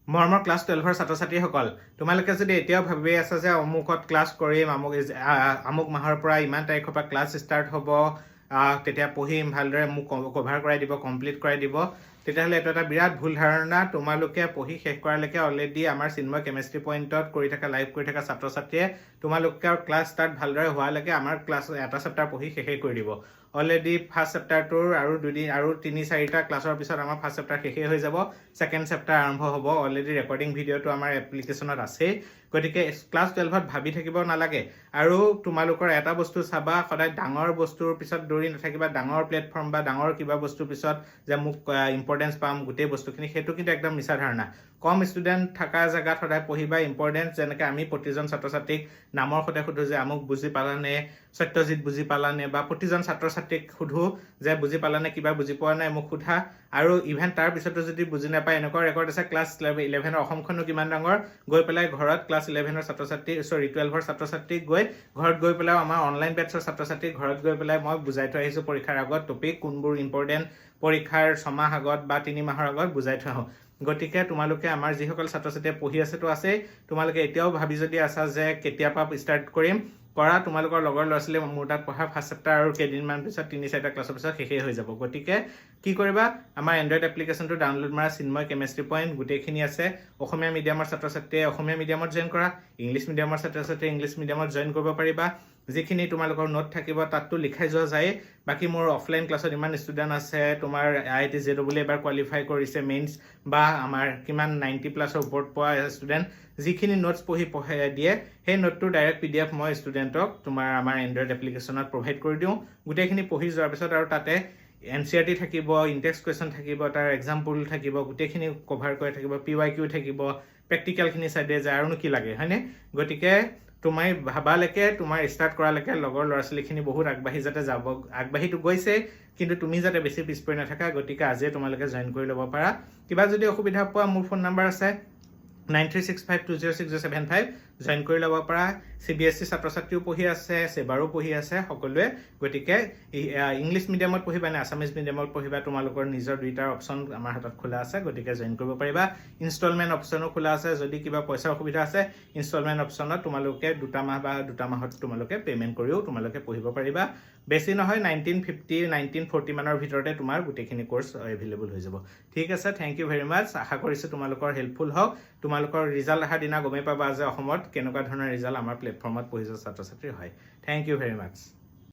মৰমৰ ক্লাছ 12ৰ ছাত্ৰ-ছাত্ৰীসকল, তোমালোকে যদি এতিয়াও ভাবি আছা যে অমুকত ক্লাছ কৰিম, আমুক মাহৰ পৰা ইমান তাৰিখৰ পৰা ক্লাছ ষ্টাৰ্ট হ'ব, তেতিয়া পঢ়িম, ভালদৰে মোক কভাৰ কৰাই দিব, কমপ্লিট কৰাই দিব, তেতিয়াহ'লে এইটো এটা বিৰাট ভুল ধাৰণা। তোমালোকে পঢ়ি শেষ কৰালৈকে অলৰেডি আমাৰ চিন্ময় কেমেষ্ট্ৰি পইণ্টত কৰি থকা লাইভ কৰি থকা ছাত্ৰ-ছাত্ৰীয়ে তোমালোকৰ ক্লাছ ষ্টাৰ্ট ভালদৰে হোৱালৈকে আমাৰ ক্লাছ এটা চেপ্টাৰ পঢ়ি শেষেই কৰি দিব। অলৰেডি ফাৰ্ষ্ট চেপ্টাৰটোৰ আৰু 3-4টা ক্লাছৰ পিছত আমাৰ ফাৰ্ষ্ট চেপ্টাৰ শেষেই হৈ যাব, ছেকেণ্ড চেপ্টাৰ আৰম্ভ হ'ব। অলৰেডি ৰেকৰ্ডিং ভিডিঅ'টো আমাৰ এপ্লিকেশ্যনত আছেই। গতিকে ক্লাছ 12ত ভাবি থাকিব নালাগে। আৰু তোমালোকৰ এটা বস্তু চাবা, সদায় ডাঙৰ বস্তুৰ পিছত দৌৰি নাথাকিবা, ডাঙৰ প্লেটফৰ্ম বা ডাঙৰ কিবা বস্তুৰ পিছত যে মোক ইম্পৰ্টেঞ্চ পাম গোটেই বস্তুখিনি, সেইটো কিন্তু একদম মিছা ধাৰণা। কম ষ্টুডেণ্ট থকা জেগাত সদায় পঢ়িবা ইম্পৰ্টেঞ্চ। যেনেকৈ আমি প্ৰতিজন ছাত্ৰ ছাত্ৰীক নামৰ সৈতে সোধোঁ যে আমুক বুজি পালানে, সত্যজিৎ বুজি পালানে, বা প্ৰতিজন ছাত্ৰ ছাত্ৰীক সোধোঁ যে বুজি পালানে, কিবা বুজি পোৱা নাই মোক সোধা। আৰু ইভেন তাৰ পিছতো যদি বুজি নাপায়, এনেকুৱা ৰেকৰ্ড আছে ক্লাছ 11ৰ অসমখনো কিমান ডাঙৰ, গৈ পেলাই ঘৰত ক্লাছ 11ৰ ছাত্ৰ-ছাত্ৰী 12ৰ ছাত্ৰ-ছাত্ৰীক গৈ ঘৰত গৈ পেলাই আমাৰ অনলাইন বেটছৰ ছাত্ৰ-ছাত্ৰীক ঘৰত গৈ পেলাই মই বুজাই থৈ আহিছোঁ পৰীক্ষাৰ আগত টপিক কোনবোৰ ইম্পৰ্টেণ্ট, পৰীক্ষাৰ 6 মাহ আগত বা 3 মাহৰ আগত বুজাই থৈ আহোঁ। গতিকে তোমালোকে আমাৰ যিসকল ছাত্ৰ-ছাত্ৰীয়ে পঢ়ি আছেতো আছেই, তোমালোকে এতিয়াও ভাবি যদি আছা যে কেতিয়াৰ পৰা ষ্টাৰ্ট কৰিম, কৰা। তোমালোকৰ লগৰ ল'ৰা-ছোৱালী মোৰ তাত পঢ়া ফাৰ্ষ্ট চেপ্টাৰ আৰু কেইদিনমান পিছত 3-4টা ক্লাছৰ পিছত শেষেই হৈ যাব। গতিকে কি কৰিবা, আমাৰ এণ্ড্ৰইড এপ্লিকেশ্যনটো ডাউনলোড মাৰা, চিন্ময় কেমেষ্ট্ৰি পইণ্ট গোটেইখিনি আছে। অসমীয়া মিডিয়ামৰ ছাত্ৰ-ছাত্ৰীয়ে অসমীয়া মিডিয়ামত জইন কৰা, ইংলিছ মিডিয়ামৰ ছাত্ৰ-ছাত্ৰীয়ে ইংলিছ মিডিয়ামত জইন কৰিব পাৰিবা। যিখিনি তোমালোকৰ নোট থাকিব তাততো লিখাই যোৱা যায়। বাকী মোৰ অফলাইন ক্লাছত ইমান ষ্টুডেণ্ট আছে, তোমাৰ IIT JEE এবাৰ কোৱালিফাই কৰিছে মেইনছ, বা আমাৰ কিমান 90+ ওপৰত পোৱা ষ্টুডেণ্ট যিখিনি নোটছ পঢ়ি দিয়ে, সেই নোটটোৰ ডাইৰেক্ট PDF মই ষ্টুডেণ্টক আমাৰ এণ্ড্ৰইড এপ্লিকেশ্যনত প্ৰভাইড কৰি দিওঁ। গোটেইখিনি পঢ়ি যোৱাৰ পিছত আৰু তাতে NCERT থাকিব, ইনটেক্স কুৱেশ্যন থাকিব, তাৰ এক্সাম্পল থাকিব, গোটেইখিনি কভাৰ কৰি থাকিব, PYQ থাকিব, প্ৰেক্টিকেলখিনি চাই দিয়ে যায়, আৰুনো কি লাগে, হয়নে? গতিকে তুমি ভাবালৈকে, তোমাৰ ষ্টাৰ্ট কৰালৈকে লগৰ ল'ৰা-ছোৱালীখিনি বহুত আগবাঢ়িতো গৈছে, কিন্তু তুমি যাতে বেছি পিছ পৰি নাথাকা, গতিকে আজিয়ে তোমালোকে জইন কৰি ল'ব পাৰা। কিবা যদি অসুবিধা পোৱা, মোৰ ফোন নাম্বাৰ আছে 9365206075, জইন কৰি ল'ব পাৰা। CBSE ছাত্ৰ-ছাত্ৰীও পঢ়ি আছে, চেবাৰো পঢ়ি আছে সকলোৱে। গতিকে ইংলিছ মিডিয়ামত পঢ়িবা নে আছামিজ মিডিয়ামত পঢ়িবা, তোমালোকৰ নিজৰ দুইটাৰ অপশ্যন আমাৰ হাতত খোলা আছে। গতিকে জইন কৰিব পাৰিবা। ইনষ্টলমেণ্ট অপশ্যনো খোলা আছে। যদি কিবা পইচাৰ অসুবিধা আছে, ইনষ্টলমেণ্ট অপশ্যনত তোমালোকে 2 মাহ বা 2 মাহত তোমালোকে পে'মেণ্ট কৰিও তোমালোকে পঢ়িব পাৰিবা। বেছি নহয়, 1940 মানৰ ভিতৰতে তোমাৰ গোটেইখিনি কোৰ্চ এভেইলেবল হৈ যাব। ঠিক আছে, থেংক ইউ ভেৰি মাছ। আশা কৰিছোঁ তোমালোকৰ হেল্পফুল হওক। তোমালোকৰ ৰিজাল্ট অহাৰ দিনা গমেই পাবা যে অসমত কেনেকুৱা ধৰণৰ ৰিজাল্ট আমাৰ প্লেটফৰ্মত পঢ়ি যোৱা ছাত্ৰ-ছাত্ৰীৰ হয়। Thank you very much.